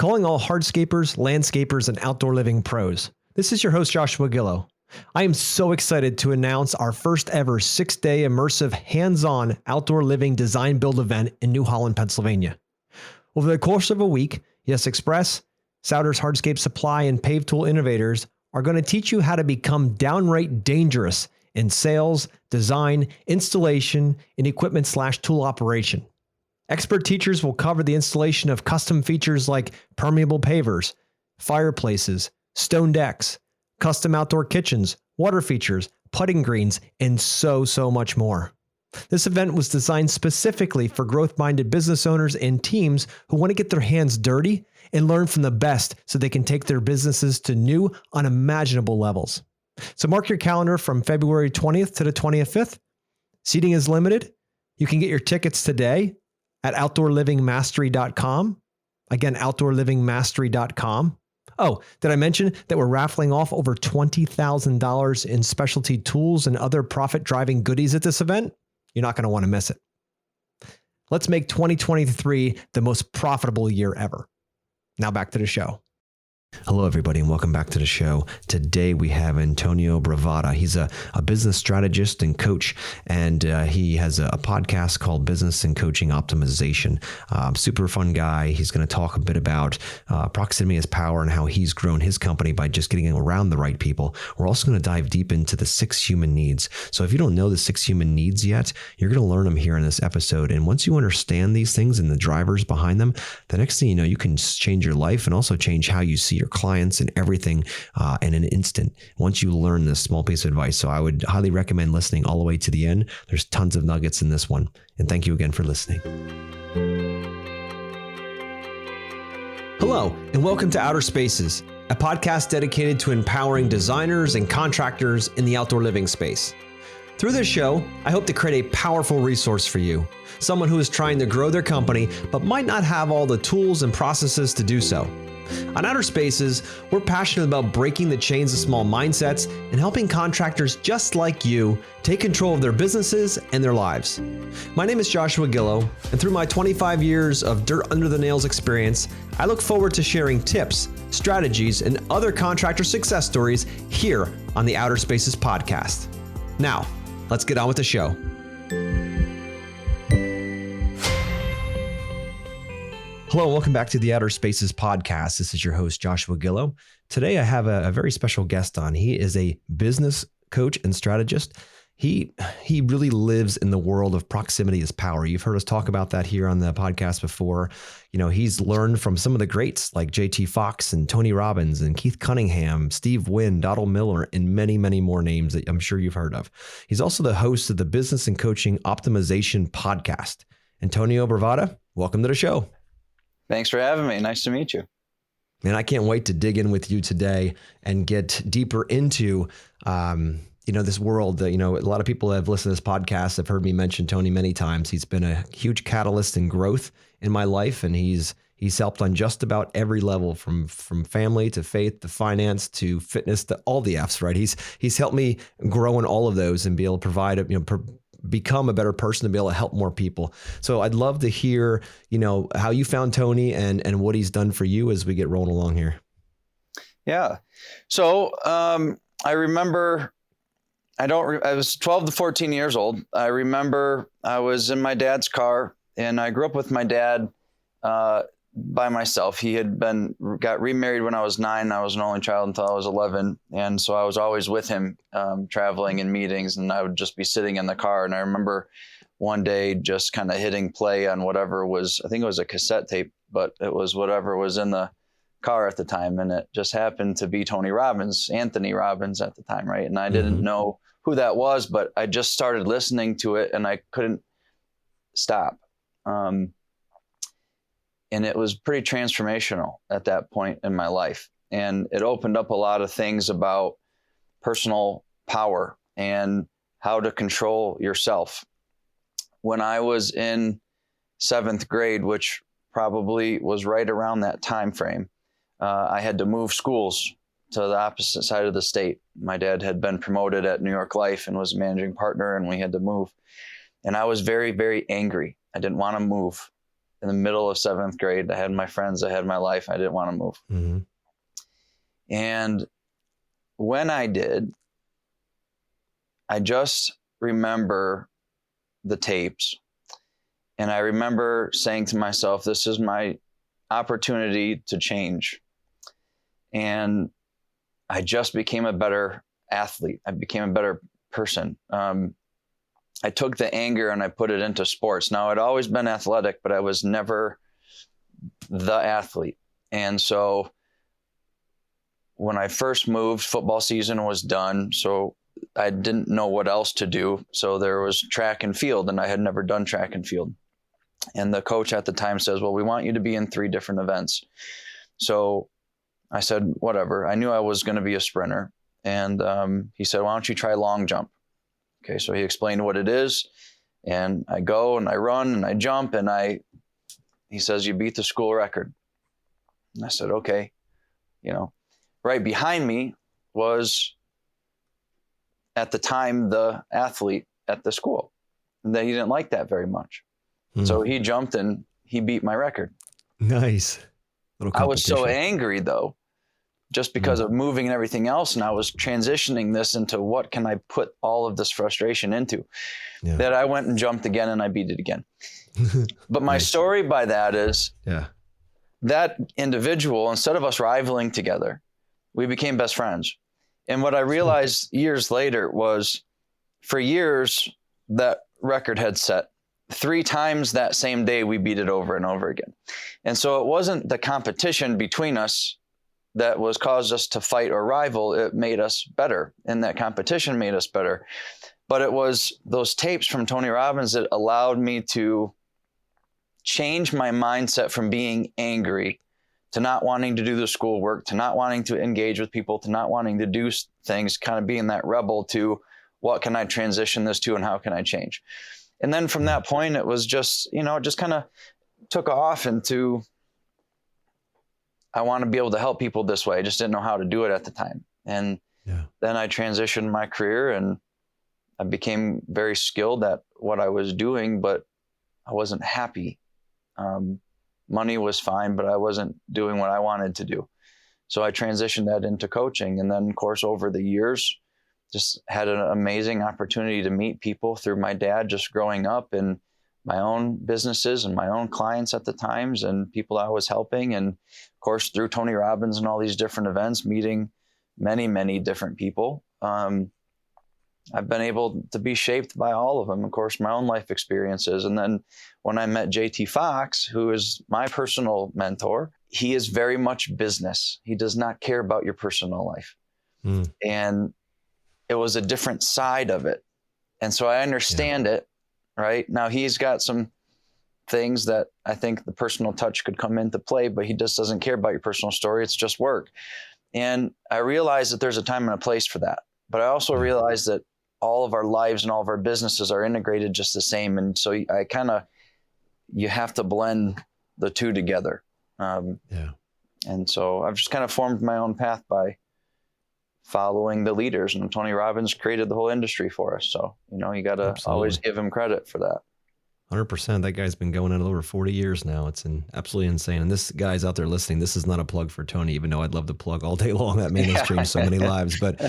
calling all hardscapers, landscapers, and outdoor living pros. This is your host, Joshua Gillow. I am so excited to announce our first ever 6-day immersive hands-on outdoor living design build event in New Holland, Pennsylvania. Over the course of a week, Yes Express, Souders Hardscape Supply, and Pave Tool Innovators are going to teach you how to become downright dangerous in sales, design, installation, and equipment/tool operation. Expert teachers will cover the installation of custom features like permeable pavers, fireplaces, stone decks, custom outdoor kitchens, water features, putting greens, and so much more. This event was designed specifically for growth-minded business owners and teams who want to get their hands dirty and learn from the best so they can take their businesses to new, unimaginable levels. So mark your calendar from February 20th to the 25th. Seating is limited. You can get your tickets today at outdoorlivingmastery.com. Again, outdoorlivingmastery.com. Oh, did I mention that we're raffling off over $20,000 in specialty tools and other profit-driving goodies at this event? You're not going to want to miss it. Let's make 2023 the most profitable year ever. Now back to the show. Hello, everybody, and welcome back to the show. Today, we have Antonio Bravata. He's a business strategist and coach, and he has a podcast called Business and Coaching Optimization. Super fun guy. He's going to talk a bit about proximity is power and how he's grown his company by just getting around the right people. We're also going to dive deep into the 6 human needs. So if you don't know the 6 human needs yet, you're going to learn them here in this episode. And once you understand these things and the drivers behind them, the next thing you know, you can change your life and also change how you see your clients and everything in an instant once you learn this small piece of advice. So I would highly recommend listening all the way to the end. There's tons of nuggets in this one. And thank you again for listening. Hello, and welcome to Outer Spaces, a podcast dedicated to empowering designers and contractors in the outdoor living space. Through this show, I hope to create a powerful resource for you, someone who is trying to grow their company but might not have all the tools and processes to do so. On Outer Spaces, we're passionate about breaking the chains of small mindsets and helping contractors just like you take control of their businesses and their lives. My name is Joshua Gillow, and through my 25 years of dirt under the nails experience, I look forward to sharing tips, strategies, and other contractor success stories here on the Outer Spaces podcast. Now, let's get on with the show. Hello, and welcome back to the Outer Spaces podcast. This is your host, Joshua Gillow. Today, I have a very special guest on. He is a business coach and strategist. He really lives in the world of proximity is power. You've heard us talk about that here on the podcast before. You know, he's learned from some of the greats like J.T. Fox and Tony Robbins and Keith Cunningham, Steve Wynn, Dottle Miller, and many, many more names that I'm sure you've heard of. He's also the host of the Business and Coaching Optimization podcast. Antonio Bravata, welcome to the show. Thanks for having me. Nice to meet you. And I can't wait to dig in with you today and get deeper into, this world that, a lot of people have listened to this podcast have heard me mention Tony many times. He's been a huge catalyst in growth in my life, and he's helped on just about every level from family to faith to finance to fitness to all the F's, right? He's helped me grow in all of those and be able to provide, become a better person to be able to help more people. So I'd love to hear, how you found Tony and what he's done for you as we get rolling along here. Yeah. So I remember, I was 12 to 14 years old. I remember I was in my dad's car, and I grew up with my dad by myself. He got remarried when I was 9. I was an only child until I was 11. And so I was always with him, traveling in meetings, and I would just be sitting in the car. And I remember one day just kind of hitting play on whatever was, I think it was a cassette tape, but it was whatever was in the car at the time. And it just happened to be Anthony Robbins at the time. Right. And I didn't know who that was, but I just started listening to it and I couldn't stop. And it was pretty transformational at that point in my life. And it opened up a lot of things about personal power and how to control yourself. When I was in 7th grade, which probably was right around that time frame, I had to move schools to the opposite side of the state. My dad had been promoted at New York Life and was managing partner, and we had to move. And I was very, very angry. I didn't want to move. in the middle of 7th grade. I had my friends, I had my life. I didn't want to move. Mm-hmm. And when I did, I just remember the tapes. And I remember saying to myself, this is my opportunity to change. And I just became a better athlete. I became a better person. I took the anger and I put it into sports. Now, I'd always been athletic, but I was never the athlete. And so when I first moved, football season was done. So I didn't know what else to do. So there was track and field, and I had never done track and field. And the coach at the time says, well, we want you to be in 3 different events. So I said, whatever. I knew I was going to be a sprinter. And he said, why don't you try long jump? Okay, so he explained what it is. And I go and I run and I jump, and he says, you beat the school record. And I said, okay. Right behind me was, at the time, the athlete at the school. And that he didn't like that very much. So he jumped and he beat my record. Nice. I was so angry, though, just because of moving and everything else. And I was transitioning this into what can I put all of this frustration into, that I went and jumped again and I beat it again. But my story by that is that individual, instead of us rivaling together, we became best friends. And what I realized years later was, for years, that record had set. 3 times that same day, we beat it over and over again. And so it wasn't the competition between us that was caused us to fight or rival. It made us better, and that competition made us better. But it was those tapes from Tony Robbins that allowed me to change my mindset from being angry to not wanting to do the schoolwork, to not wanting to engage with people, to not wanting to do things, kind of being that rebel, to what can I transition this to and how can I change? And then from that point, it was just, it just kind of took off into, I want to be able to help people this way. I just didn't know how to do it at the time. And then I transitioned my career and I became very skilled at what I was doing, but I wasn't happy. Money was fine, but I wasn't doing what I wanted to do. So I transitioned that into coaching. And then, of course, over the years, just had an amazing opportunity to meet people through my dad just growing up, and my own businesses and my own clients at the times and people I was helping. And of course, through Tony Robbins and all these different events, meeting many, many different people. I've been able to be shaped by all of them, of course, my own life experiences. And then when I met JT Fox, who is my personal mentor, he is very much business. He does not care about your personal life. And it was a different side of it. And so I understand it, right? Now he's got some things that I think the personal touch could come into play, but he just doesn't care about your personal story. It's just work. And I realize that there's a time and a place for that. But I also realize that all of our lives and all of our businesses are integrated just the same. And so you have to blend the two together. And so I've just kind of formed my own path by following the leaders, and Tony Robbins created the whole industry for us. So, you got to always give him credit for that. 100%. That guy's been going at it over 40 years now. It's absolutely insane. And this guy's out there listening. This is not a plug for Tony, even though I'd love to plug all day long. That man has changed so many lives. But,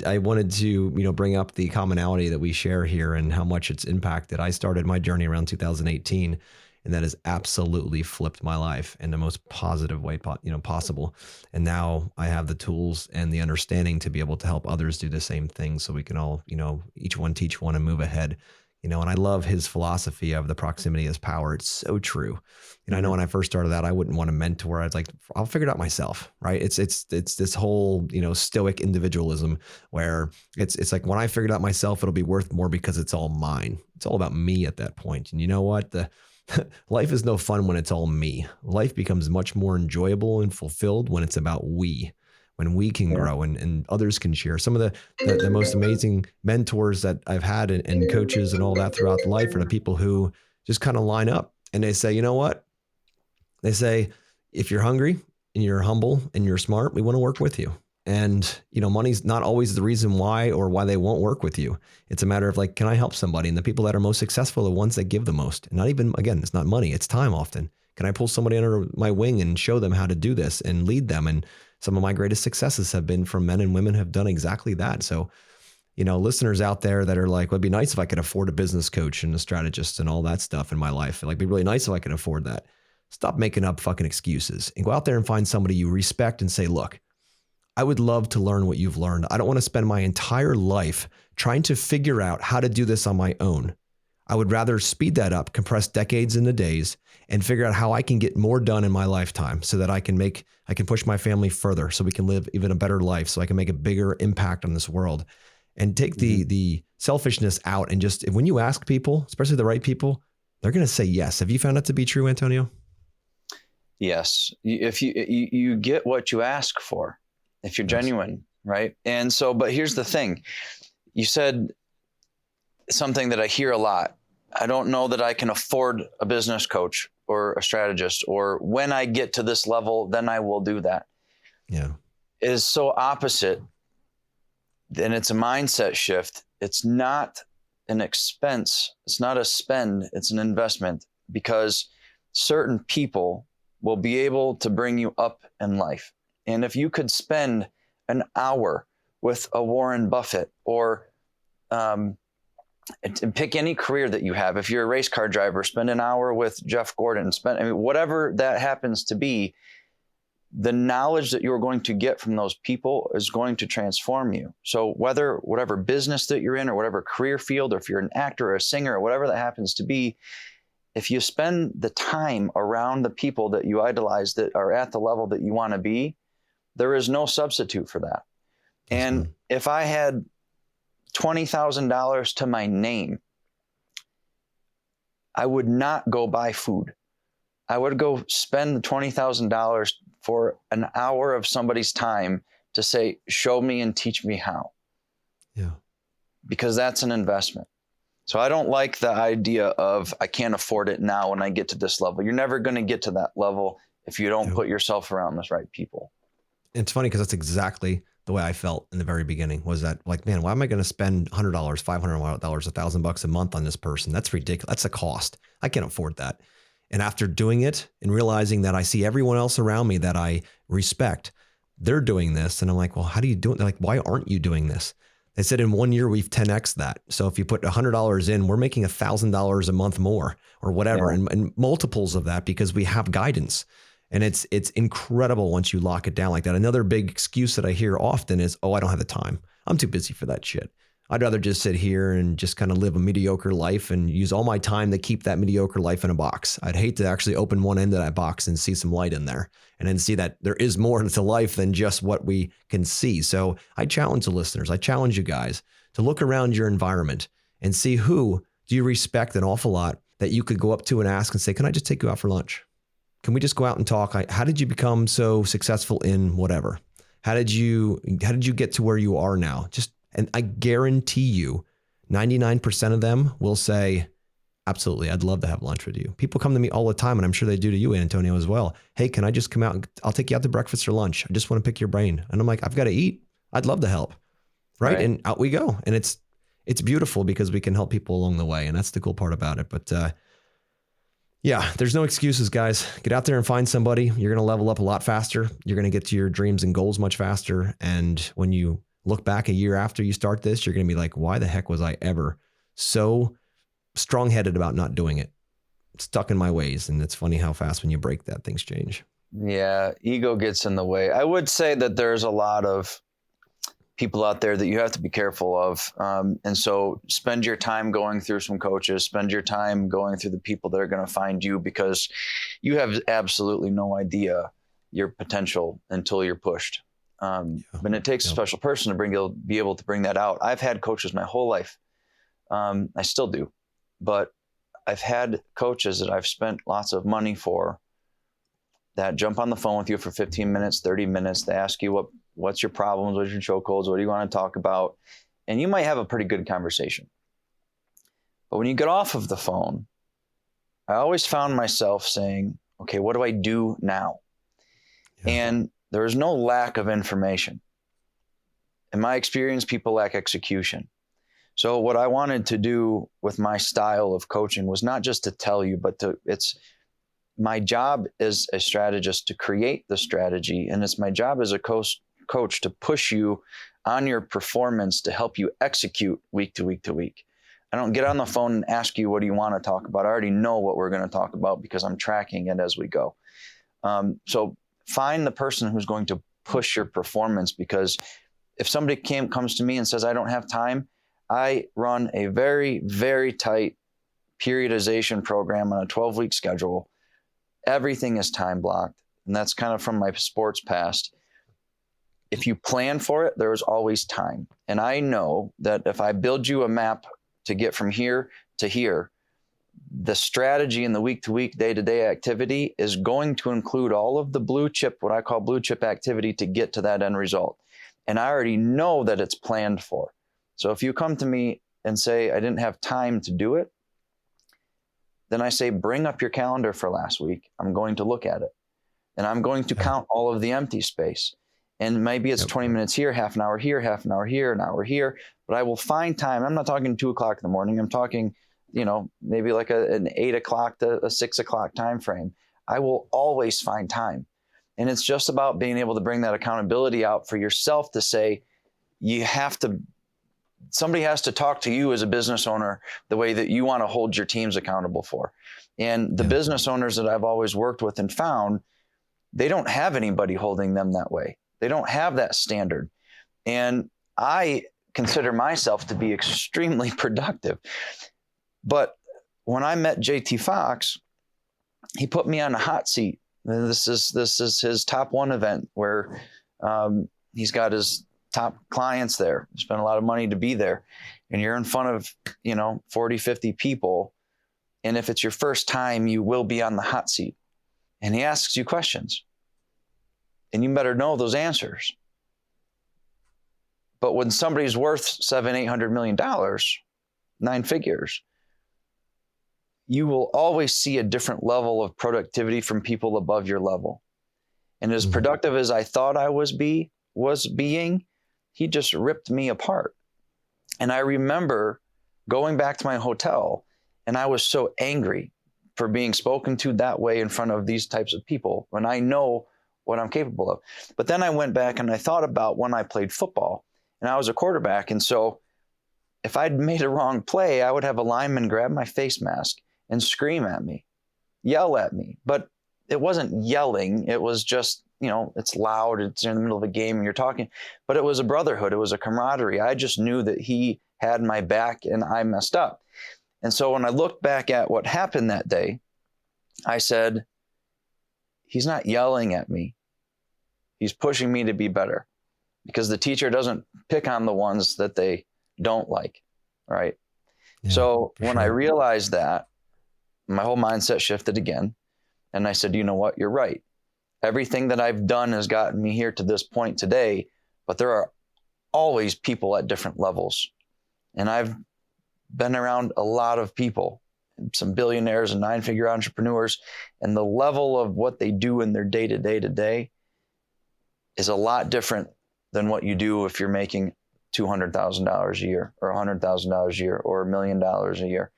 I wanted to, bring up the commonality that we share here and how much it's impacted. I started my journey around 2018, and that has absolutely flipped my life in the most positive way, possible. And now I have the tools and the understanding to be able to help others do the same thing. So we can all, each one teach one and move ahead. And I love his philosophy of the proximity is power. It's so true. I know when I first started that, I wouldn't want to mentor. I was like, I'll figure it out myself, right? It's this whole, stoic individualism where it's like, when I figured out myself, it'll be worth more because it's all mine. It's all about me at that point. And you know what? Life is no fun when it's all me. Life becomes much more enjoyable and fulfilled when it's about when we can grow and others can share. Some of the most amazing mentors that I've had and coaches and all that throughout life are the people who just kind of line up and they say, you know what? They say, if you're hungry and you're humble and you're smart, we want to work with you. And, money's not always the reason why or why they won't work with you. It's a matter of like, can I help somebody? And the people that are most successful are the ones that give the most. And not even, again, it's not money, it's time often. Can I pull somebody under my wing and show them how to do this and lead them? And some of my greatest successes have been from men and women who have done exactly that. So, listeners out there that are like, well, it'd be nice if I could afford a business coach and a strategist and all that stuff in my life. Like, it'd be really nice if I could afford that. Stop making up fucking excuses and go out there and find somebody you respect and say, look, I would love to learn what you've learned. I don't want to spend my entire life trying to figure out how to do this on my own. I would rather speed that up, compress decades into days, and figure out how I can get more done in my lifetime so that I can push my family further, so we can live even a better life, so I can make a bigger impact on this world. And take the selfishness out, and just, when you ask people, especially the right people, they're going to say yes. Have you found that to be true, Antonio? Yes. If you get what you ask for, if you're genuine, right? And so, but here's the thing. You said something that I hear a lot. I don't know that I can afford a business coach or a strategist, or when I get to this level, then I will do that. Yeah. It is so opposite. And it's a mindset shift. It's not an expense. It's not a spend. It's an investment, because certain people will be able to bring you up in life. And if you could spend an hour with a Warren Buffett, or and pick any career that you have. If you're a race car driver, spend an hour with Jeff Gordon, whatever that happens to be, the knowledge that you're going to get from those people is going to transform you. So whatever business that you're in, or whatever career field, or if you're an actor or a singer or whatever that happens to be, if you spend the time around the people that you idolize, that are at the level that you want to be, there is no substitute for that. And if I had $20,000 to my name, I would not go buy food. I would go spend the $20,000 for an hour of somebody's time to say, show me and teach me how. Yeah. Because that's an investment. So I don't like the idea of, I can't afford it now when I get to this level. You're never going to get to that level if you don't put yourself around the right people. It's funny, because that's exactly the way I felt in the very beginning, was that like, man, why am I going to spend $100, $500, $1,000 a month on this person? That's ridiculous. That's a cost. I can't afford that. And after doing it and realizing that I see everyone else around me that I respect, they're doing this. And I'm like, well, how do you do it? They're like, why aren't you doing this? They said in 1 year, we've 10X that. So if you put $100 in, we're making $1,000 a month more, or whatever, and multiples of that, because we have guidance. And it's incredible once you lock it down like that. Another big excuse that I hear often is, oh, I don't have the time. I'm too busy for that shit. I'd rather just sit here and just kind of live a mediocre life and use all my time to keep that mediocre life in a box. I'd hate to actually open one end of that box and see some light in there, and then see that there is more to life than just what we can see. So I challenge the listeners. I challenge you guys to look around your environment and see, who do you respect an awful lot that you could go up to and ask and say, can I just take you out for lunch? Can we just go out and talk? How did you become so successful in whatever? How did you get to where you are now? And I guarantee you 99% of them will say, absolutely, I'd love to have lunch with you. People come to me all the time, and I'm sure they do to you, Antonio, as well. Hey, can I just come out? I'll take you out to breakfast or lunch. I just want to pick your brain. And I'm like, I've got to eat. I'd love to help. Right. And out we go. And it's beautiful, because we can help people along the way. And that's the cool part about it. But yeah, there's no excuses, guys. Get out there and find somebody. You're going to level up a lot faster. You're going to get to your dreams and goals much faster. And when you look back a year after you start this, you're going to be like, why the heck was I ever so strong-headed about not doing it? Stuck in my ways. And it's funny how fast when you break that, things change. Yeah, ego gets in the way. I would say that there's a lot of people out there that you have to be careful of. And so spend your time going through some coaches, spend your time going through the people that are going to find you, because you have absolutely no idea your potential until you're pushed. But it takes a special person to be able to bring that out. I've had coaches my whole life. I still do, but I've had coaches that I've spent lots of money for, that jump on the phone with you for 15 minutes, 30 minutes. They ask you what's your problems, what's your chokeholds, what do you want to talk about? And you might have a pretty good conversation. But when you get off of the phone, I always found myself saying, okay, what do I do now? Yeah. And there is no lack of information. in my experience, people lack execution. So what I wanted to do with my style of coaching was not just to tell you, but it's my job as a strategist to create the strategy. And it's my job as a coach to push you on your performance to help you execute week to week to week. I don't get on the phone and ask you, what do you want to talk about? I already know what we're going to talk about because I'm tracking it as we go. So find the person who's going to push your performance, because if somebody comes to me and says, I don't have time, I run a very, very tight periodization program on a 12-week schedule. Everything is time blocked. And that's kind of from my sports past. If you plan for it, there is always time. And I know that if I build you a map to get from here to here, the strategy and the week-to-week, day-to-day activity is going to include all of the blue chip, what I call blue chip activity, to get to that end result. And I already know that it's planned for. So if you come to me and say, I didn't have time to do it, then I say, bring up your calendar for last week. I'm going to look at it. And I'm going to count all of the empty space. And maybe it's 20 minutes here, half an hour here, half an hour here, an hour here. But I will find time. I'm not talking 2 o'clock in the morning. I'm talking, maybe like an 8 o'clock to a 6 o'clock time frame. I will always find time. And it's just about being able to bring that accountability out for yourself to say, somebody has to talk to you as a business owner the way that you want to hold your teams accountable for. And the business owners that I've always worked with and found, they don't have anybody holding them that way. They don't have that standard. And I consider myself to be extremely productive. But when I met JT Fox, he put me on a hot seat. This is his top one event where he's got his top clients there. Spent a lot of money to be there. And you're in front of, 40, 50 people. And if it's your first time, you will be on the hot seat. And he asks you questions. And you better know those answers. But when somebody's worth $700-800 million, 9 figures, you will always see a different level of productivity from people above your level. And as productive as I thought I was being, he just ripped me apart. And I remember going back to my hotel, and I was so angry for being spoken to that way in front of these types of people when I know what I'm capable of. But then I went back and I thought about when I played football, and I was a quarterback. And so if I'd made a wrong play, I would have a lineman grab my face mask and scream at me, yell at me. But it wasn't yelling. It was just, it's loud. It's in the middle of a game and you're talking. But it was a brotherhood. It was a camaraderie. I just knew that he had my back and I messed up. And so when I looked back at what happened that day, I said, he's not yelling at me. He's pushing me to be better, because the teacher doesn't pick on the ones that they don't like. Right. Yeah, so when I realized that, my whole mindset shifted again. And I said, you know what? You're right. Everything that I've done has gotten me here to this point today, but there are always people at different levels. And I've been around a lot of people, some billionaires and 9-figure entrepreneurs, and the level of what they do in their day-to-day today is a lot different than what you do if you're making $200,000 a year or $100,000 a year or $1 million a year.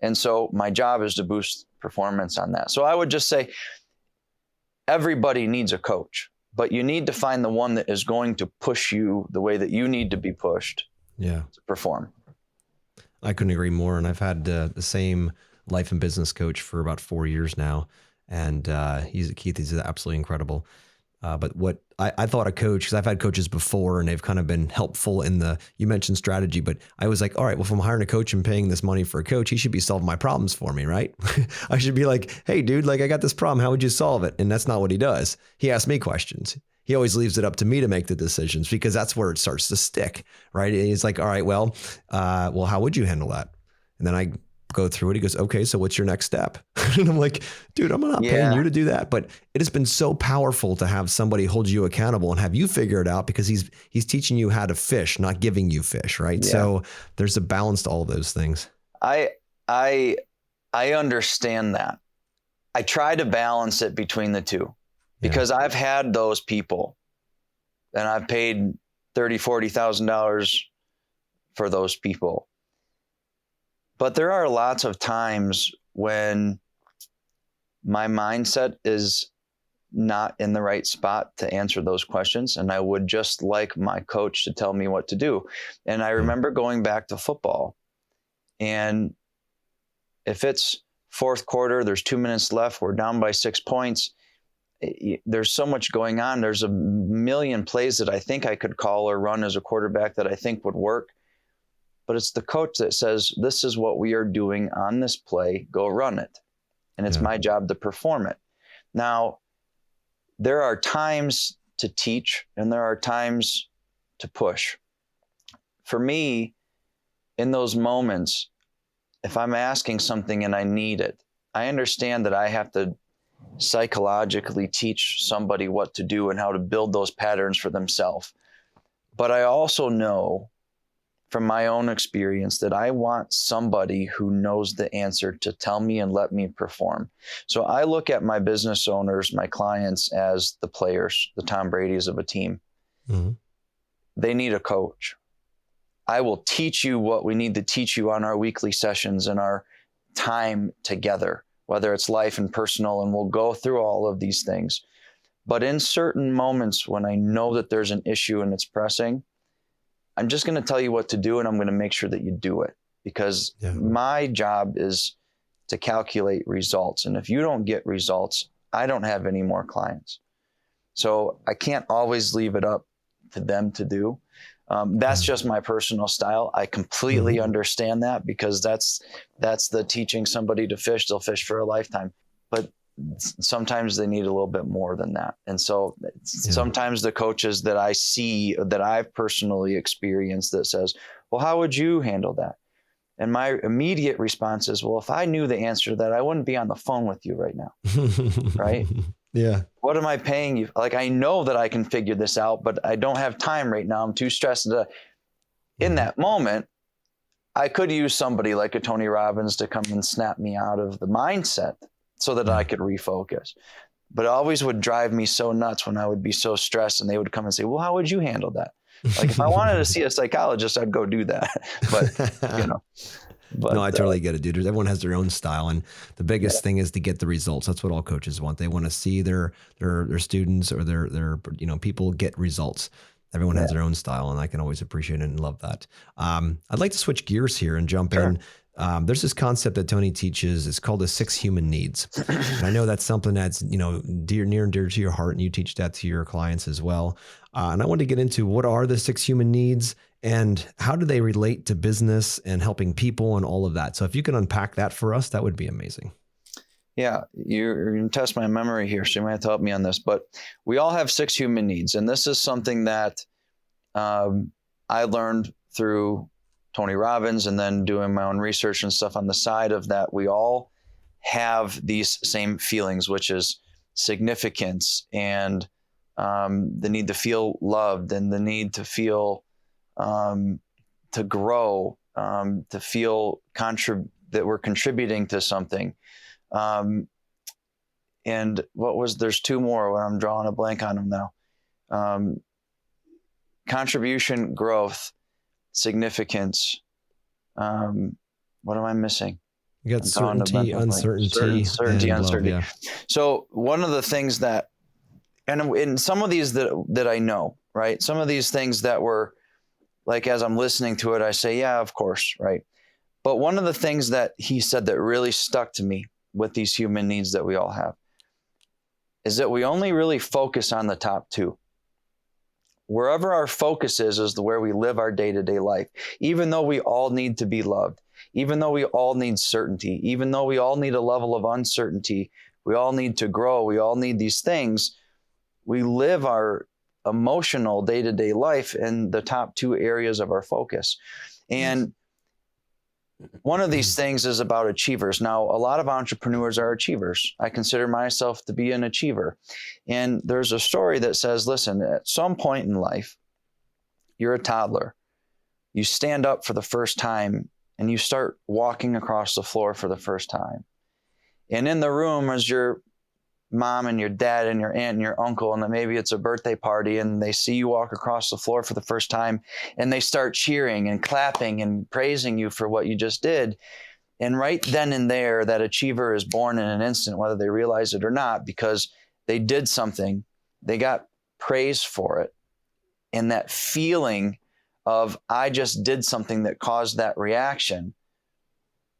And so my job is to boost performance on that. So I would just say everybody needs a coach, but you need to find the one that is going to push you the way that you need to be pushed to perform. I couldn't agree more. And I've had the same life and business coach for about 4 years now. And Keith is absolutely incredible. But what I thought a coach, because I've had coaches before and they've kind of been helpful you mentioned strategy, but I was like, all right, well, if I'm hiring a coach and paying this money for a coach, he should be solving my problems for me, right? I should be like, hey, dude, I got this problem. How would you solve it? And that's not what he does. He asks me questions. He always leaves it up to me to make the decisions, because that's where it starts to stick, right? And he's like, all right, well, how would you handle that? And then I go through it. He goes, okay, so what's your next step? And I'm like, dude, I'm not paying you to do that. But it has been so powerful to have somebody hold you accountable and have you figure it out, because he's teaching you how to fish, not giving you fish, right? Yeah. So there's a balance to all those things. I understand that. I try to balance it between the two, because I've had those people and I've paid $30,000, $40,000 for those people. But there are lots of times when my mindset is not in the right spot to answer those questions. And I would just like my coach to tell me what to do. And I remember going back to football, and if it's fourth quarter, there's 2 minutes left, we're down by 6 points. There's so much going on. There's a million plays that I think I could call or run as a quarterback that I think would work. But it's the coach that says, this is what we are doing on this play, go run it. And it's my job to perform it. Now, there are times to teach and there are times to push. For me, in those moments, if I'm asking something and I need it, I understand that I have to psychologically teach somebody what to do and how to build those patterns for themselves. But I also know from my own experience that I want somebody who knows the answer to tell me and let me perform. So I look at my business owners, my clients, as the players, the Tom Brady's of a team. Mm-hmm. They need a coach. I will teach you what we need to teach you on our weekly sessions and our time together, whether it's life and personal, and we'll go through all of these things. But in certain moments when I know that there's an issue and it's pressing, I'm just going to tell you what to do, and I'm going to make sure that you do it, because my job is to calculate results. And if you don't get results, I don't have any more clients. So I can't always leave it up to them to do. That's just my personal style. I completely understand that, because that's the teaching somebody to fish. They'll fish for a lifetime. But sometimes they need a little bit more than that. And so sometimes the coaches that I see, that I've personally experienced, that says, well, how would you handle that? And my immediate response is, well, if I knew the answer to that, I wouldn't be on the phone with you right now. Right? Yeah. What am I paying you? Like, I know that I can figure this out, but I don't have time right now. I'm too stressed. In that moment, I could use somebody like a Tony Robbins to come and snap me out of the mindset so that I could refocus. But it always would drive me so nuts when I would be so stressed and they would come and say, well, how would you handle that? Like, if I wanted to see a psychologist, I'd go do that. But, no, I totally get it, dude. Everyone has their own style. And the biggest thing is to get the results. That's what all coaches want. They want to see their students or their people get results. Everyone has their own style, and I can always appreciate it and love that. I'd like to switch gears here and jump in. There's this concept that Tony teaches. It's called the 6 human needs. And I know that's something that's, near and dear to your heart, and you teach that to your clients as well. And I want to get into what are the 6 human needs and how do they relate to business and helping people and all of that. So if you can unpack that for us, that would be amazing. Yeah, you're going to test my memory here, so you might have to help me on this. But we all have 6 human needs. And this is something that I learned through Tony Robbins and then doing my own research and stuff on the side of that. We all have these same feelings, which is significance and the need to feel loved and the need to feel to grow, to feel that we're contributing to something. And there's 2 more where I'm drawing a blank on them now. Contribution, growth, significance. What am I missing? You got certainty, uncertainty. Certainty, uncertainty. Love, So one of the things that, and in some of these that I know, right? Some of these things that were like, as I'm listening to it, I say, yeah, of course, right? But one of the things that he said that really stuck to me with these human needs that we all have is that we only really focus on the top 2. Wherever our focus is where we live our day-to-day life. Even though we all need to be loved, even though we all need certainty, even though we all need a level of uncertainty, we all need to grow, we all need these things, we live our emotional day-to-day life in the top 2 areas of our focus. And one of these things is about achievers. Now, a lot of entrepreneurs are achievers. I consider myself to be an achiever. And there's a story that says, listen, at some point in life, you're a toddler. You stand up for the first time and you start walking across the floor for the first time. And in the room is your mom and your dad and your aunt and your uncle, and then maybe it's a birthday party, and they see you walk across the floor for the first time, and they start cheering and clapping and praising you for what you just did. And right then and there, that achiever is born in an instant, whether they realize it or not, because they did something, they got praise for it. And that feeling of, I just did something that caused that reaction,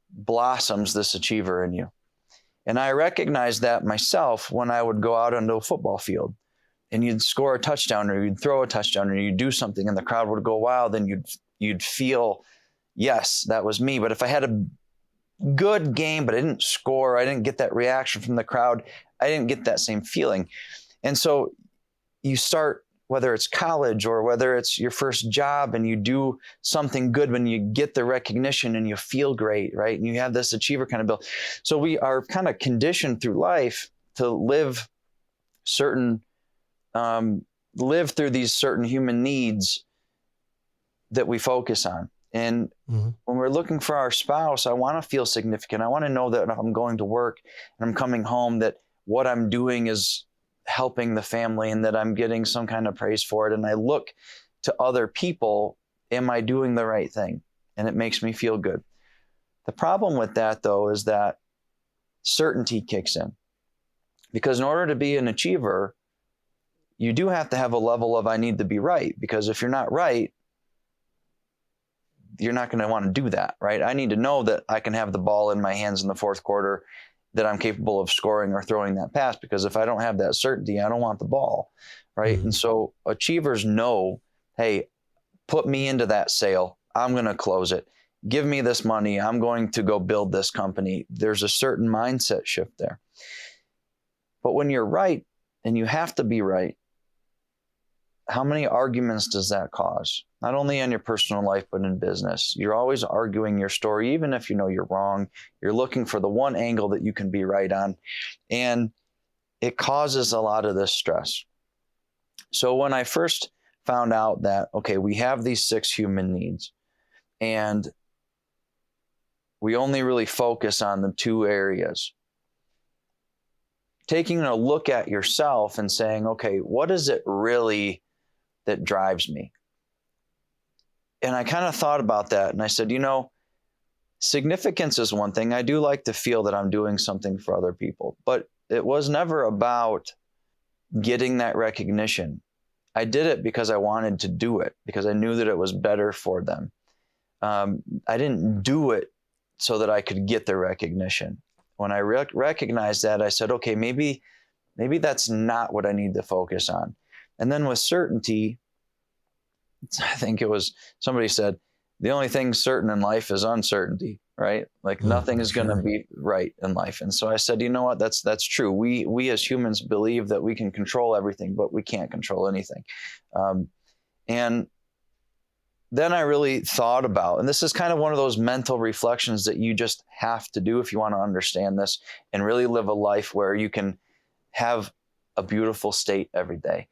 blossoms this achiever in you. And I recognized that myself when I would go out onto a football field and you'd score a touchdown or you'd throw a touchdown or you'd do something and the crowd would go wild, and you'd feel, yes, that was me. But if I had a good game, but I didn't score, I didn't get that reaction from the crowd, I didn't get that same feeling. And so you start, whether it's college or whether it's your first job, and you do something good when you get the recognition and you feel great, right? And you have this achiever kind of build. So we are kind of conditioned through life to live through these certain human needs that we focus on. And when we're looking for our spouse, I want to feel significant. I want to know that if I'm going to work and I'm coming home, that what I'm doing is helping the family and that I'm getting some kind of praise for it. And I look to other people, am I doing the right thing? And it makes me feel good. The problem with that, though, is that certainty kicks in. Because in order to be an achiever, you do have to have a level of, I need to be right. Because if you're not right, you're not going to want to do that, right? I need to know that I can have the ball in my hands in the fourth quarter, that I'm capable of scoring or throwing that pass, because if I don't have that certainty, I don't want the ball, right? And so achievers know, hey, put me into that sale. I'm going to close it. Give me this money. I'm going to go build this company. There's a certain mindset shift there. But when you're right, and you have to be right, how many arguments does that cause? Not only in your personal life, but in business. You're always arguing your story, even if you know you're wrong. You're looking for the one angle that you can be right on. And it causes a lot of this stress. So when I first found out that, okay, we have these 6 human needs, and we only really focus on the 2 areas, taking a look at yourself and saying, okay, what is it really that drives me? And I kind of thought about that, and I said, significance is one thing. I do like to feel that I'm doing something for other people, but it was never about getting that recognition. I did it because I wanted to do it, because I knew that it was better for them. I didn't do it so that I could get the recognition. When I recognized that, I said, okay, maybe that's not what I need to focus on. And then with certainty, I think it was somebody said, the only thing certain in life is uncertainty, right? Like nothing is going to be right in life. And so I said, you know what? That's true. We as humans believe that we can control everything, but we can't control anything. And then I really thought about, and this is kind of one of those mental reflections that you just have to do if you want to understand this and really live a life where you can have a beautiful state every day.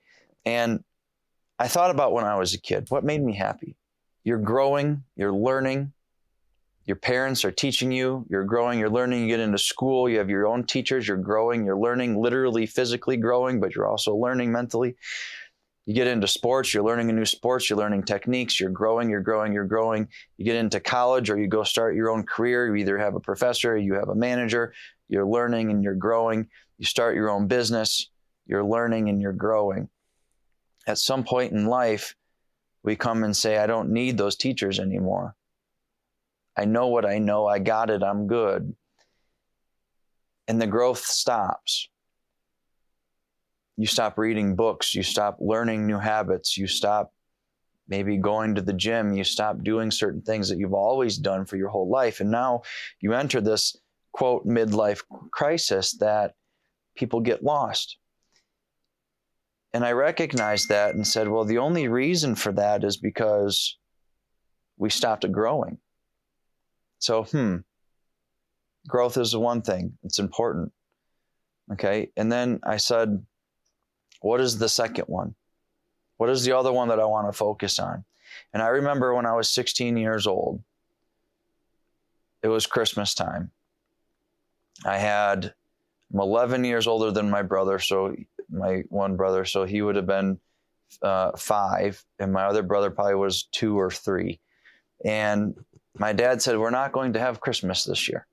And I thought about when I was a kid, what made me happy? You're growing, you're learning, your parents are teaching you, you're growing, you're learning, you get into school, you have your own teachers, you're growing, you're learning, literally physically growing, but you're also learning mentally. You get into sports, you're learning a new sports, you're learning techniques, you're growing, you're growing, you're growing. You get into college or you go start your own career, you either have a professor, you have a manager, you're learning and you're growing. You start your own business, you're learning and you're growing. At some point in life, we come and say, I don't need those teachers anymore. I know what I know. I got it. I'm good. And the growth stops. You stop reading books. You stop learning new habits. You stop maybe going to the gym. You stop doing certain things that you've always done for your whole life. And now you enter this, quote, midlife crisis that people get lost. And I recognized that and said, well, the only reason for that is because we stopped growing. So, growth is the one thing. It's important. Okay. And then I said, what is the second one? What is the other one that I want to focus on? And I remember when I was 16 years old, it was Christmas time. I had I'm 11 years older than my brother. So my one brother, so he would have been 5, and my other brother probably was 2 or 3. And my dad said, we're not going to have Christmas this year.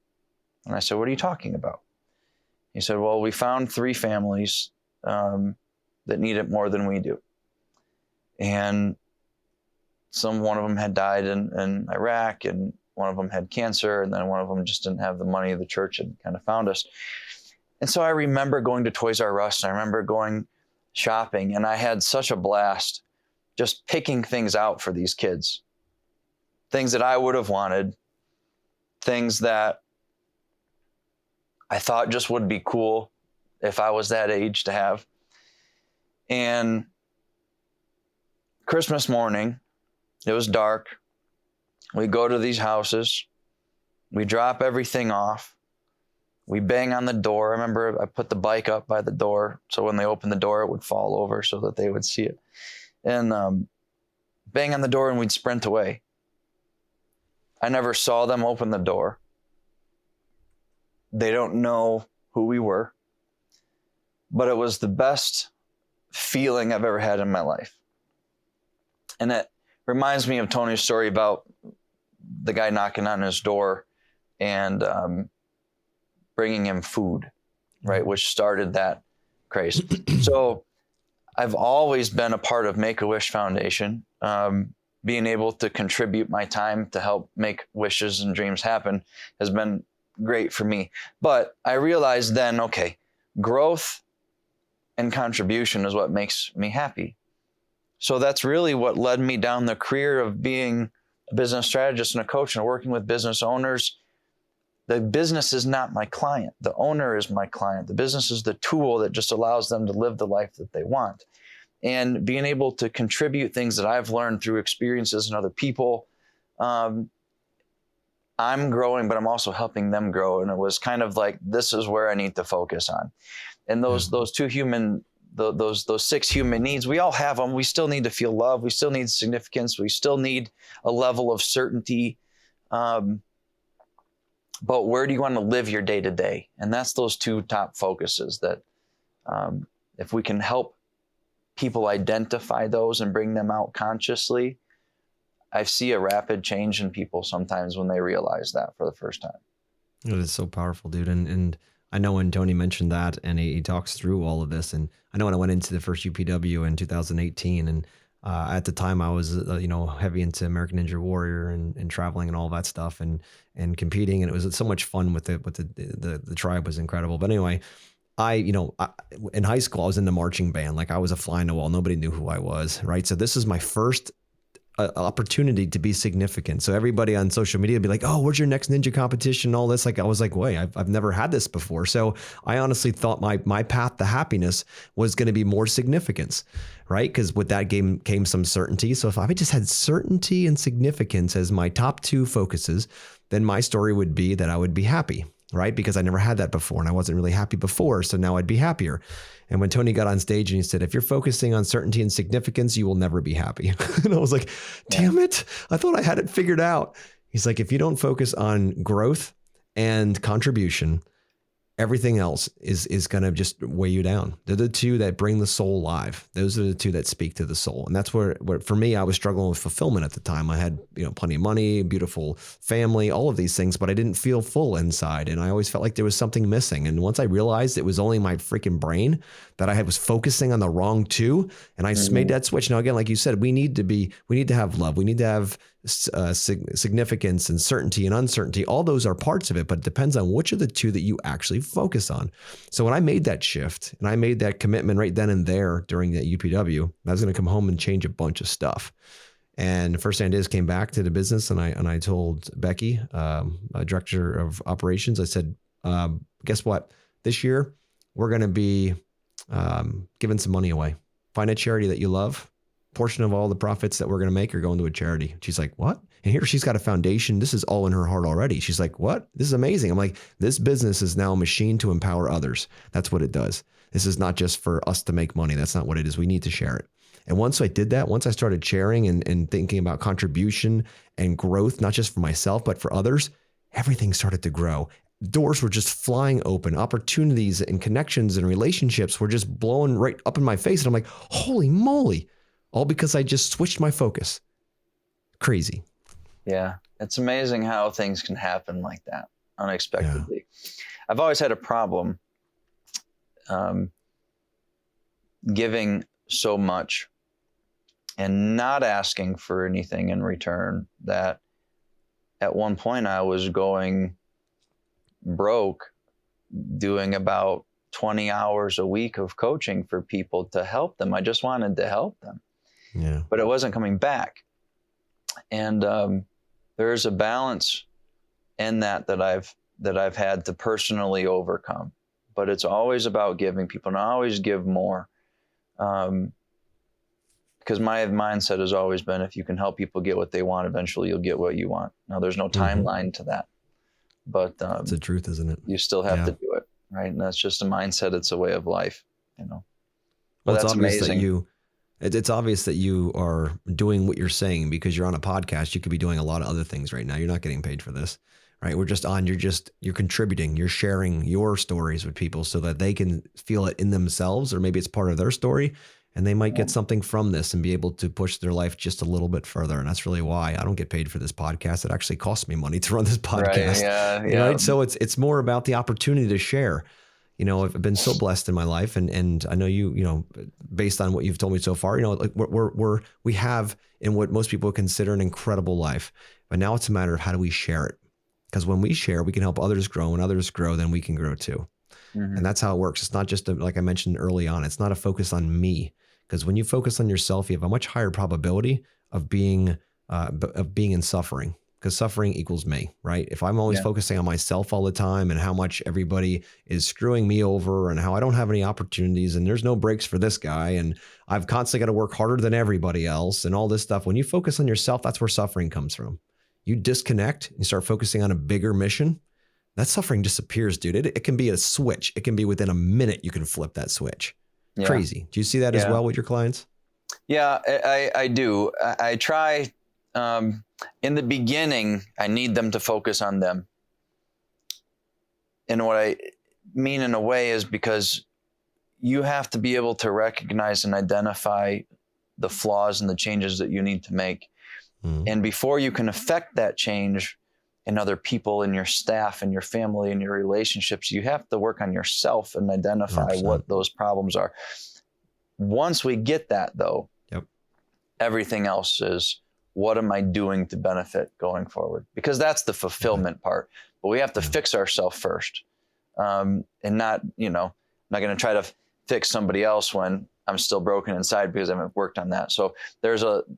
And I said, what are you talking about? He said, well, we found 3 families that need it more than we do. And one of them had died in Iraq, and one of them had cancer, and then one of them just didn't have the money. The church had kind of found us. And so I remember going to Toys R Us, and I remember going shopping, and I had such a blast just picking things out for these kids. Things that I would have wanted, things that I thought just would be cool if I was that age to have. And Christmas morning, it was dark. We go to these houses. We drop everything off. We bang on the door. I remember I put the bike up by the door, so when they opened the door, it would fall over so that they would see it. And bang on the door, and we'd sprint away. I never saw them open the door. They don't know who we were. But it was the best feeling I've ever had in my life. And it reminds me of Tony's story about the guy knocking on his door and bringing him food, right? Which started that craze. So I've always been a part of Make-A-Wish Foundation. Being able to contribute my time to help make wishes and dreams happen has been great for me. But I realized then, okay, growth and contribution is what makes me happy. So that's really what led me down the career of being a business strategist and a coach and working with business owners. The business is not my client. The owner is my client. The business is the tool that just allows them to live the life that they want. And being able to contribute things that I've learned through experiences and other people, I'm growing, but I'm also helping them grow. And it was kind of like, this is where I need to focus on. And those 6 human needs, we all have them. We still need to feel love. We still need significance. We still need a level of certainty. But where do you want to live your day to day? And that's those 2 top focuses that if we can help people identify those and bring them out consciously, I see a rapid change in people sometimes when they realize that for the first time. It is so powerful, dude. And I know when Tony mentioned that and he talks through all of this, and I know when I went into the first UPW in 2018, and at the time I was, heavy into American Ninja Warrior and traveling and all that stuff and competing. And it was so much fun with the tribe was incredible. But anyway, in high school, I was in the marching band. Like I was a fly on the wall. Nobody knew who I was. Right. So this is my first opportunity to be significant. So everybody on social media would be like, oh, where's your next ninja competition? All this. Like, I was like, wait, I've never had this before. So I honestly thought my path to happiness was going to be more significance, right? Because with that game came some certainty. So if I just had certainty and significance as my top 2 focuses, then my story would be that I would be happy, right? Because I never had that before and I wasn't really happy before. So now I'd be happier. And when Tony got on stage and he said, if you're focusing on certainty and significance, you will never be happy. And I was like, damn it. I thought I had it figured out. He's like, if you don't focus on growth and contribution, everything else is going to just weigh you down. They're the 2 that bring the soul alive. Those are the 2 that speak to the soul. And that's where for me, I was struggling with fulfillment at the time. I had, plenty of money, beautiful family, all of these things, but I didn't feel full inside. And I always felt like there was something missing. And once I realized it was only my freaking brain that I was focusing on the wrong 2, and I made that switch. Now, again, like you said, we need to have love. We need to have significance and certainty and uncertainty. All those are parts of it, but it depends on which of the 2 that you actually focus on. So when I made that shift and I made that commitment right then and there during that UPW, I was going to come home and change a bunch of stuff. And the first thing I did is came back to the business and I told Becky, director of operations, I said, guess what? This year we're going to be giving some money away. Find a charity that you love. Portion of all the profits that we're going to make are going to a charity. She's like, what? And here she's got a foundation. This is all in her heart already. She's like, what? This is amazing. I'm like, this business is now a machine to empower others. That's what it does. This is not just for us to make money. That's not what it is. We need to share it. And once I did that, once I started sharing and thinking about contribution and growth, not just for myself, but for others, everything started to grow. doors were just flying open. Opportunities and connections and relationships were just blowing right up in my face. And I'm like, holy moly, all because I just switched my focus. Crazy. Yeah. It's amazing how things can happen like that unexpectedly. Yeah. I've always had a problem giving so much and not asking for anything in return, that at one point I was going broke doing about 20 hours a week of coaching for people to help them. I just wanted to help them. Yeah. But it wasn't coming back. And there's a balance in that I've had to personally overcome. But it's always about giving people, and I always give more. Because my mindset has always been, if you can help people get what they want, eventually you'll get what you want. Now, there's no timeline to that. But it's the truth, isn't it? You still have to do it, right? And that's just a mindset. It's a way of life, you know. But well, that's amazing. It's obvious that you are doing what you're saying, because you're on a podcast. You could be doing a lot of other things right now. You're not getting paid for this, right? You're contributing. You're sharing your stories with people so that they can feel it in themselves, or maybe it's part of their story, and they might get something from this and be able to push their life just a little bit further. And that's really why I don't get paid for this podcast. It actually costs me money to run this podcast. Right, yeah. Right? So it's more about the opportunity to share. You know, I've been so blessed in my life, and I know you know, based on what you've told me so far, you know, like we have in what most people consider an incredible life, but now it's a matter of how do we share it? Because when we share, we can help others grow. When others grow, then we can grow too. Mm-hmm. And that's how it works. It's not just like I mentioned early on, it's not a focus on me, because when you focus on yourself, you have a much higher probability of being in suffering. Because suffering equals me, right? If I'm always focusing on myself all the time and how much everybody is screwing me over and how I don't have any opportunities and there's no breaks for this guy and I've constantly got to work harder than everybody else and all this stuff, when you focus on yourself, that's where suffering comes from. You disconnect and start focusing on a bigger mission, that suffering disappears, dude. It can be a switch. It can be within a minute you can flip that switch. Yeah. Crazy. Do you see that as well with your clients? Yeah, I do. I try. In the beginning, I need them to focus on them. And what I mean in a way is because you have to be able to recognize and identify the flaws and the changes that you need to make. And before you can affect that change in other people, in your staff, in your family, in your relationships, you have to work on yourself and identify 100%. What those problems are. Once we get that, though, everything else is, what am I doing to benefit going forward? Because that's the fulfillment part. But we have to fix ourselves first, and not, not going to try to fix somebody else when I'm still broken inside because I haven't worked on that. So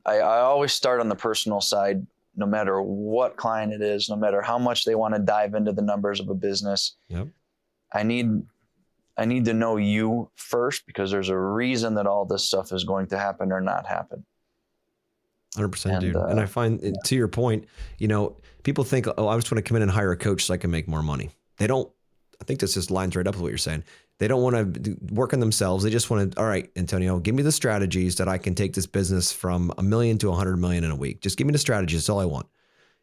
I always start on the personal side, no matter what client it is, no matter how much they want to dive into the numbers of a business. Yep. I need to know you first, because there's a reason that all this stuff is going to happen or not happen. 100%, dude. And I find, to your point, people think, oh, I just want to come in and hire a coach so I can make more money. They don't. I think this just lines right up with what you're saying. They don't want to work on themselves. They just want to, all right, Antonio, give me the strategies that I can take this business from $1 million to 100 million in a week. Just give me the strategies. That's all I want.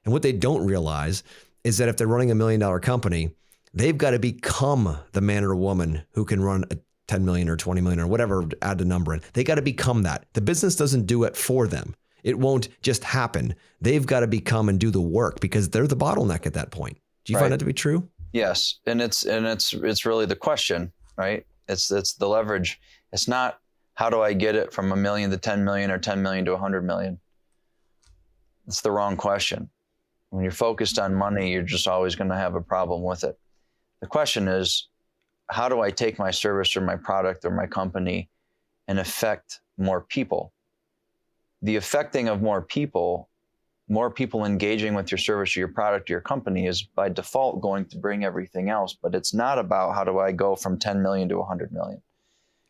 And what they don't realize is that if they're running $1 million company, they've got to become the man or woman who can run a 10 million or 20 million or whatever, add the number in. They got to become that. The business doesn't do it for them. It won't just happen. They've got to become and do the work, because they're the bottleneck at that point. Do you find that to be true? Yes. And it's really the question, right? It's the leverage. It's not, how do I get it from 1 million to 10 million or 10 million to 100 million? It's the wrong question. When you're focused on money, you're just always going to have a problem with it. The question is, how do I take my service or my product or my company and affect more people? The affecting of more people engaging with your service or your product or your company is by default going to bring everything else. But it's not about, how do I go from 10 million to 100 million?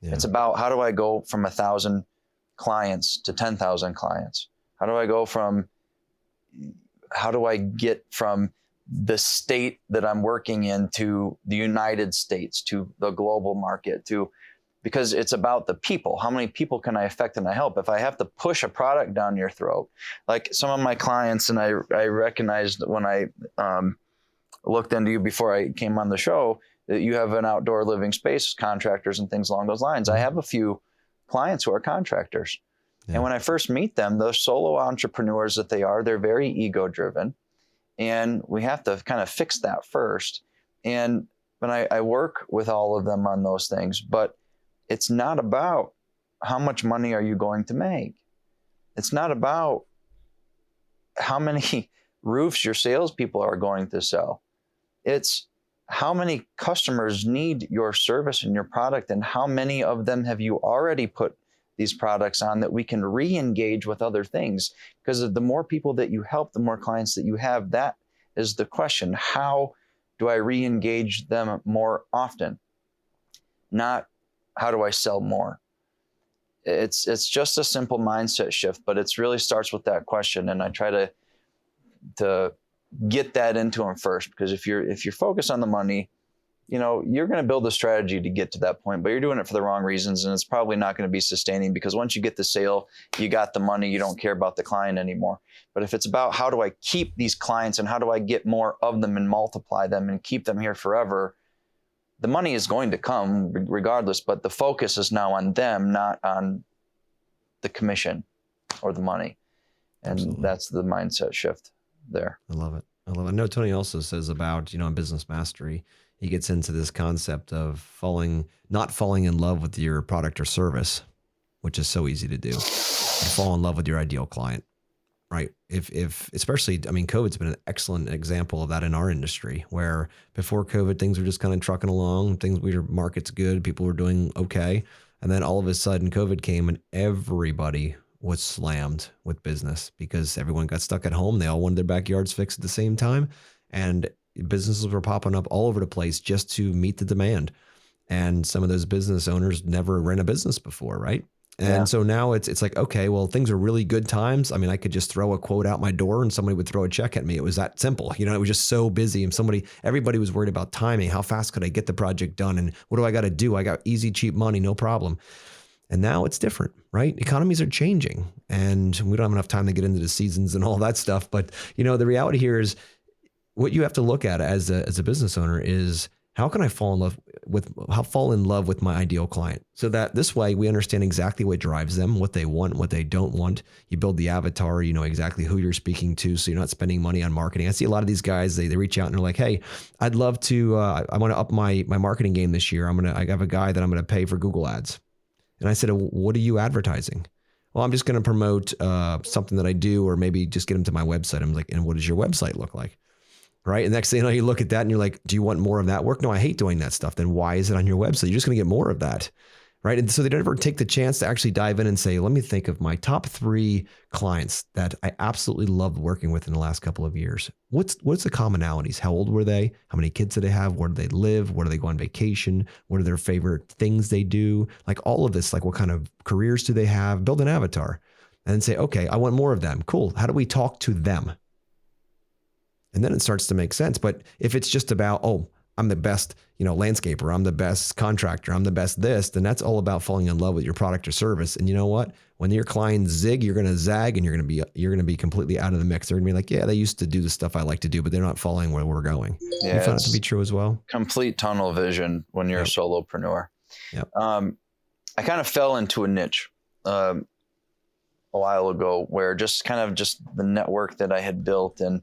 Yeah. It's about, how do I go from 1,000 clients to 10,000 clients? How do I get from the state that I'm working in to the United States, to the global market, because it's about the people. How many people can I affect and I help? If I have to push a product down your throat, like some of my clients, and I recognized when I looked into you before I came on the show, that you have an outdoor living space, contractors and things along those lines. I have a few clients who are contractors. Yeah. And when I first meet them, those solo entrepreneurs that they are, they're very ego driven. And we have to kind of fix that first. And when I work with all of them on those things, but it's not about how much money are you going to make. It's not about how many roofs your salespeople are going to sell. It's how many customers need your service and your product, and how many of them have you already put these products on that we can re-engage with other things. Because the more people that you help, the more clients that you have. That is the question. How do I re-engage them more often? Not how do I sell more? It's just a simple mindset shift, but it really starts with that question. And I try to get that into them first, because if you're focused on the money, you're going to build a strategy to get to that point, but you're doing it for the wrong reasons, and it's probably not going to be sustaining, because once you get the sale, you got the money, you don't care about the client anymore. But if it's about how do I keep these clients and how do I get more of them and multiply them and keep them here forever, the money is going to come regardless, but the focus is now on them, not on the commission or the money. And Absolutely. That's the mindset shift there. I love it. I know Tony also says about, in Business Mastery, he gets into this concept of not falling in love with your product or service, which is so easy to do, and fall in love with your ideal client, right? If especially, COVID's been an excellent example of that in our industry, where before COVID, things were just kind of trucking along, market's good, people were doing okay. And then all of a sudden COVID came and everybody was slammed with business because everyone got stuck at home. They all wanted their backyards fixed at the same time. And businesses were popping up all over the place just to meet the demand. And some of those business owners never ran a business before, right? And so now it's like, okay, well, things are really good times. I could just throw a quote out my door and somebody would throw a check at me. It was that simple. It was just so busy, and everybody was worried about timing. How fast could I get the project done? And what do I got to do? I got easy, cheap money, no problem. And now it's different, right? Economies are changing, and we don't have enough time to get into the seasons and all that stuff. But, the reality here is what you have to look at as a business owner is, how can I fall in love with my ideal client? So that this way we understand exactly what drives them, what they want, what they don't want. You build the avatar, you know exactly who you're speaking to, so you're not spending money on marketing. I see a lot of these guys, they reach out and they're like, hey, I'd love to, I want to up my marketing game this year. I have a guy that I'm going to pay for Google ads. And I said, what are you advertising? Well, I'm just going to promote something that I do, or maybe just get them to my website. I'm like, and what does your website look like? Right. And next thing you know, you look at that and you're like, do you want more of that work? No, I hate doing that stuff. Then why is it on your website? You're just going to get more of that. Right. And so they never take the chance to actually dive in and say, let me think of my top 3 clients that I absolutely loved working with in the last couple of years. What's the commonalities? How old were they? How many kids did they have? Where do they live? Where do they go on vacation? What are their favorite things they do? Like all of this, like what kind of careers do they have? Build an avatar and then say, okay, I want more of them. Cool. How do we talk to them? And then it starts to make sense. But if it's just about, oh, I'm the best, landscaper, I'm the best contractor, I'm the best this, then that's all about falling in love with your product or service. And you know what? When your clients zig, you're going to zag, and you're going to be completely out of the mix. They're going to be like, yeah, they used to do the stuff I like to do, but they're not following where we're going. Yeah, you found it to be true as well? Complete tunnel vision when you're a solopreneur. Yep. I kind of fell into a niche a while ago, where just the network that I had built, and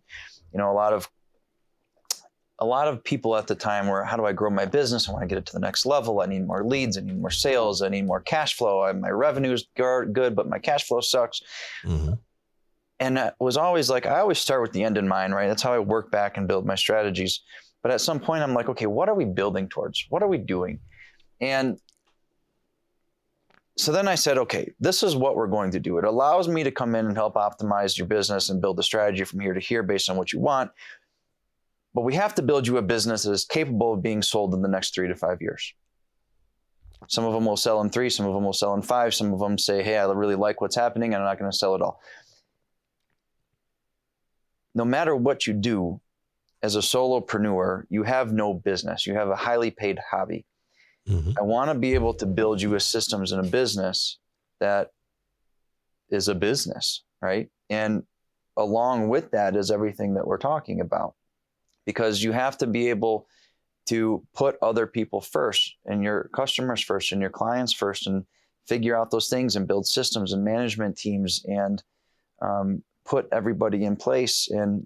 a lot of people at the time were, how do I grow my business? I want to get it to the next level. I need more leads. I need more sales. I need more cash flow. My revenue is good, but my cash flow sucks. Mm-hmm. And it was always like, I always start with the end in mind, right? That's how I work back and build my strategies. But at some point I'm like, okay, what are we building towards? What are we doing? And so then I said, okay, this is what we're going to do. It allows me to come in and help optimize your business and build a strategy from here to here based on what you want. But we have to build you a business that is capable of being sold in the next 3 to 5 years. Some of them will sell in 3, some of them will sell in 5. Some of them say, hey, I really like what's happening, and I'm not going to sell it all. No matter what you do as a solopreneur, you have no business. You have a highly paid hobby. Mm-hmm. I want to be able to build you a systems and a business that is a business, right? And along with that is everything that we're talking about. because you have to be able to put other people first and your customers first and your clients first and figure out those things and build systems and management teams and put everybody in place. And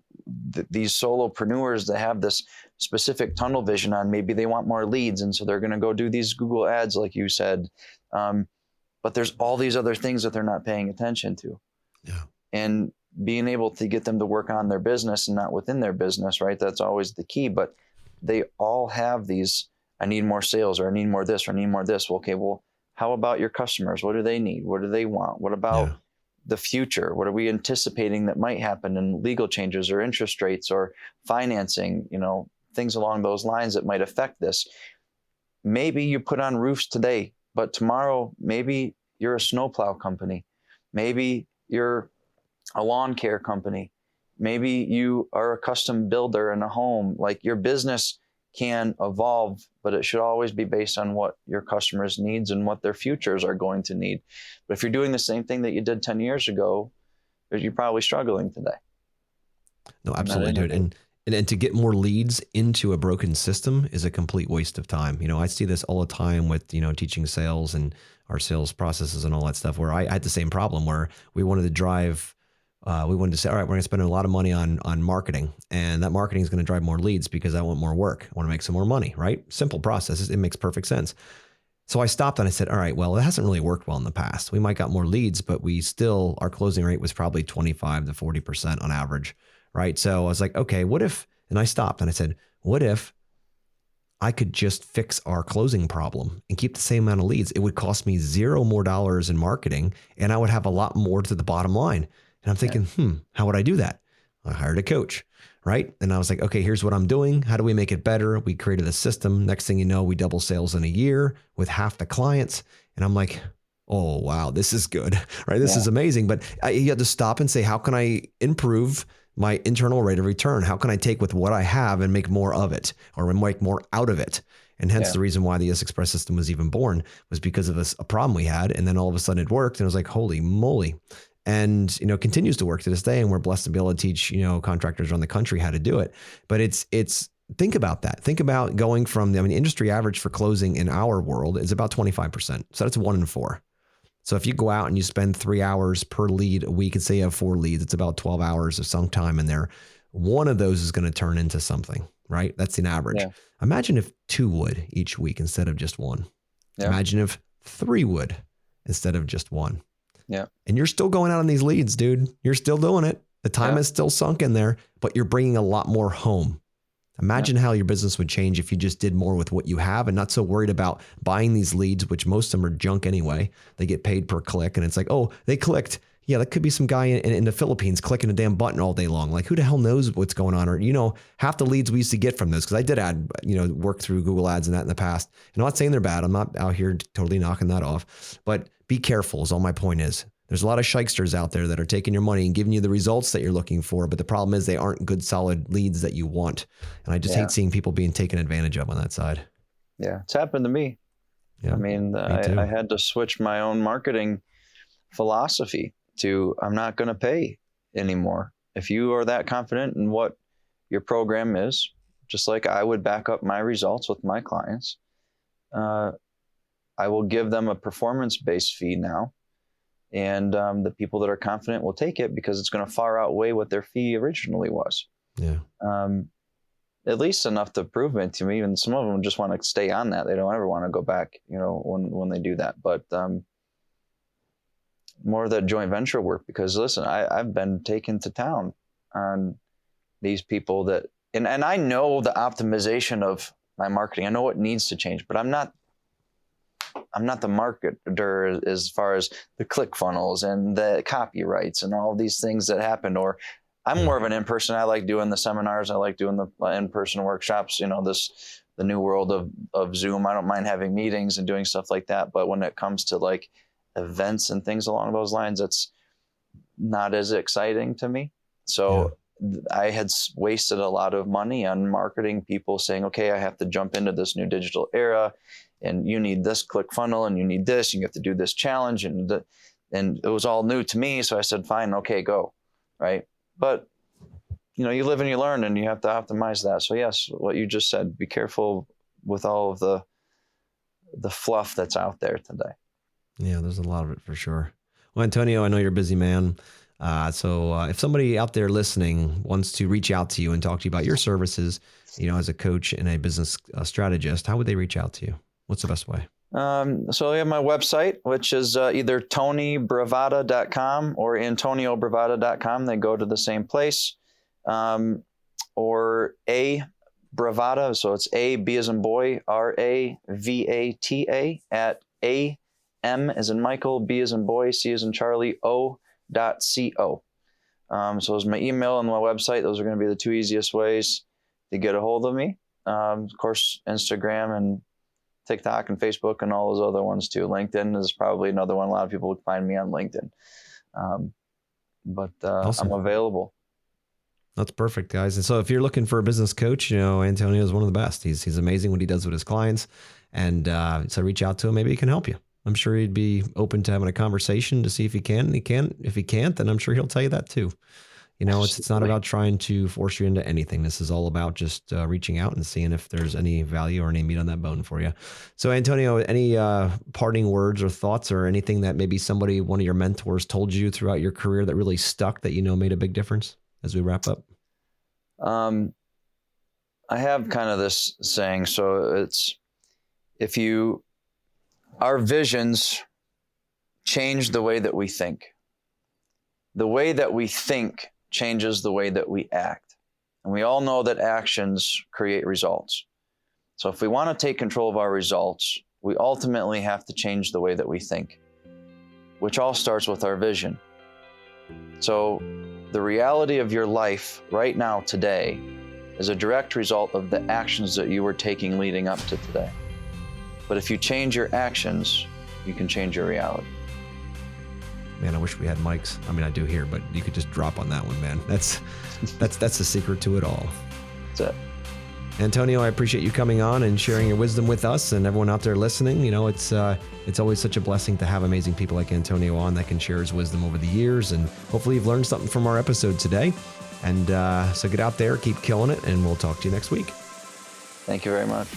these solopreneurs that have this specific tunnel vision on, maybe they want more leads. And so they're going to go do these Google ads, like you said. But there's all these other things that they're not paying attention to. Yeah. And being able to get them to work on their business and not within their business, right? That's always the key. But they all have these, I need more sales, or I need more this, or I need more this. Well, okay, well, how about your customers? What do they need? What do they want? What about the future? What are we anticipating that might happen in legal changes or interest rates or financing, things along those lines that might affect this? Maybe you put on roofs today, but tomorrow, maybe you're a snowplow company. Maybe you're a lawn care company. Maybe you are a custom builder in a home. Like, your business can evolve, but it should always be based on what your customers' needs and what their futures are going to need. But if you're doing the same thing that you did 10 years ago, you're probably struggling today. No, absolutely, dude. And to get more leads into a broken system is a complete waste of time. I see this all the time with, teaching sales and our sales processes and all that stuff, where I had the same problem where we wanted to drive, we wanted to say, all right, we're going to spend a lot of money on marketing, and that marketing is going to drive more leads because I want more work. I want to make some more money, right? Simple process. It makes perfect sense. So I stopped and I said, all right, well, it hasn't really worked well in the past. We might got more leads, but our closing rate was probably 25 to 40% on average, right? So I was like, okay, what if, and I stopped and I said, what if I could just fix our closing problem and keep the same amount of leads? It would cost me $0 more in marketing, and I would have a lot more to the bottom line. And I'm thinking, how would I do that? I hired a coach, right? And I was like, okay, here's what I'm doing. How do we make it better? We created a system. Next thing you know, we double sales in a year with half the clients. And I'm like, oh, wow, this is good, right? This is amazing. But you had to stop and say, how can I improve my internal rate of return? How can I take with what I have and make more of it, or make more out of it? And hence the reason why the S Express system was even born, was because of a problem we had. And then all of a sudden it worked. And I was like, holy moly. And, continues to work to this day. And we're blessed to be able to teach, contractors around the country how to do it. But it's think about that. Think about going from industry average for closing in our world is about 25%. So that's 1 in 4. So if you go out and you spend 3 hours per lead a week, and say you have 4 leads, it's about 12 hours of some time in there. One of those is going to turn into something, right? That's an average. Yeah. Imagine if 2 would each week instead of just 1. Yeah. Imagine if 3 would instead of just 1. Yeah. And you're still going out on these leads, dude. You're still doing it. The time is still sunk in there, but you're bringing a lot more home. Imagine how your business would change if you just did more with what you have and not so worried about buying these leads, which most of them are junk anyway. They get paid per click, and it's like, oh, they clicked. Yeah, that could be some guy in the Philippines clicking a damn button all day long. Like, who the hell knows what's going on? Or, half the leads we used to get from this, because I did work through Google ads and that in the past. And I'm not saying they're bad. I'm not out here totally knocking that off, but be careful is all my point is. There's a lot of shysters out there that are taking your money and giving you the results that you're looking for. But the problem is they aren't good, solid leads that you want. And I just hate seeing people being taken advantage of on that side. Yeah, it's happened to me. Yeah, I had to switch my own marketing philosophy to, I'm not going to pay anymore. If you are that confident in what your program is, just like I would back up my results with my clients, I will give them a performance-based fee now. And the people that are confident will take it because it's going to far outweigh what their fee originally was. Yeah. At least enough to prove it to me. And some of them just want to stay on that. They don't ever want to go back, when they do that. But more of that joint venture work, because listen, I've been taken to town on these people that, and I know the optimization of my marketing. I know what needs to change, but I'm not the marketer as far as the click funnels and the copyrights and all these things that happen. Or I'm more of an in-person. I like doing the seminars. I like doing the in-person workshops, the new world of Zoom. I don't mind having meetings and doing stuff like that. But when it comes to like events and things along those lines, it's not as exciting to me. So I had wasted a lot of money on marketing people saying, okay, I have to jump into this new digital era, and you need this click funnel, and you need this, and you have to do this challenge. And it was all new to me. So I said, fine, okay, go. Right. But you live and you learn, and you have to optimize that. So yes, what you just said, be careful with all of the fluff that's out there today. Yeah, there's a lot of it for sure. Well, Antonio, I know you're a busy man. So if somebody out there listening wants to reach out to you and talk to you about your services, as a coach and a business strategist, how would they reach out to you? What's the best way? So I have my website, which is either tonybravada.com or antoniobravada.com. They go to the same place. Or A Bravada. So it's A, B as in boy, RAVATA at AM as in Michael, B as in boy, C as in Charlie, O.co. So it's my email and my website. Those are going to be the two easiest ways to get a hold of me. Of course, Instagram and TikTok and Facebook and all those other ones too. LinkedIn is probably another one. A lot of people would find me on LinkedIn. Awesome. I'm available. That's perfect, guys. And so if you're looking for a business coach, Antonio is one of the best. He's amazing what he does with his clients. And so reach out to him. Maybe he can help you. I'm sure he'd be open to having a conversation to see if he can. And he can. If he can't, then I'm sure he'll tell you that too. It's not about trying to force you into anything. This is all about just reaching out and seeing if there's any value or any meat on that bone for you. So Antonio, any parting words or thoughts or anything that maybe one of your mentors told you throughout your career that really stuck that made a big difference as we wrap up? I have kind of this saying, so it's, our visions change the way that we think. The way that we think changes the way that we act. And we all know that actions create results. So if we want to take control of our results, we ultimately have to change the way that we think, which all starts with our vision. So the reality of your life right now, today, is a direct result of the actions that you were taking leading up to today. But if you change your actions, you can change your reality. Man, I wish we had mics. I mean, I do here, but you could just drop on that one, man. That's the secret to it all. That's it. Antonio, I appreciate you coming on and sharing your wisdom with us and everyone out there listening. It's always such a blessing to have amazing people like Antonio on that can share his wisdom over the years. And hopefully you've learned something from our episode today. And so get out there, keep killing it, and we'll talk to you next week. Thank you very much.